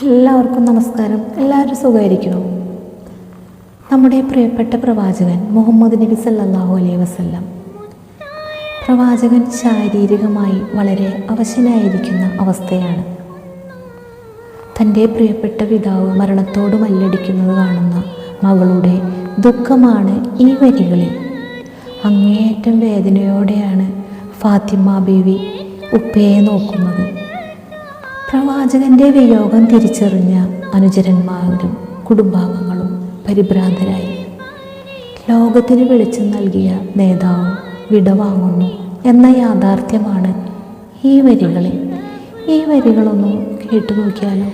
എല്ലാവർക്കും നമസ്കാരം. എല്ലാവരും സുഖമായിരിക്കണോ? നമ്മുടെ പ്രിയപ്പെട്ട പ്രവാചകൻ മുഹമ്മദ് നബി സല്ലല്ലാഹു അലൈഹി വസല്ലം, പ്രവാചകൻ ശാരീരികമായി വളരെ അവശനായിരിക്കുന്ന അവസ്ഥയാണ്. തൻ്റെ പ്രിയപ്പെട്ട പിതാവ് മരണത്തോട് മല്ലടിക്കുന്നത് കാണുന്ന മകളുടെ ദുഃഖമാണ് ഈ വരികളിൽ. അങ്ങേയറ്റം വേദനയോടെയാണ് ഫാത്തിമ ബീവി ഉപ്പയെ നോക്കുന്നത്. പ്രവാചകൻ്റെ വിയോഗം തിരിച്ചറിഞ്ഞ അനുചരന്മാരും കുടുംബാംഗങ്ങളും പരിഭ്രാന്തരായി. ലോകത്തിന് വെളിച്ചം നൽകിയ നേതാവ് വിടവാങ്ങുന്നു എന്ന യാഥാർത്ഥ്യമാണ് ഈ വരികളിൽ. ഈ വരികളൊന്ന് കേട്ടു നോക്കിയാലോ?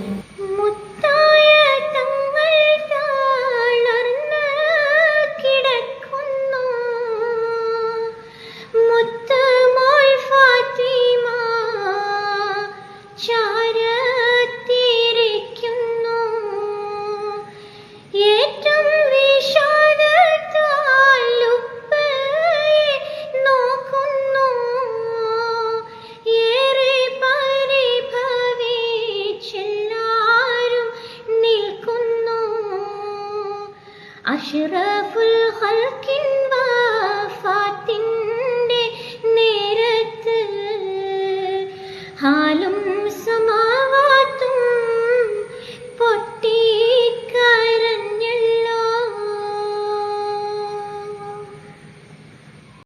അഷ്റഫുൽ ഖൽഖിൻ വഫാത്തിൻ്റെ നേരത്ത് ഹാലും സമാ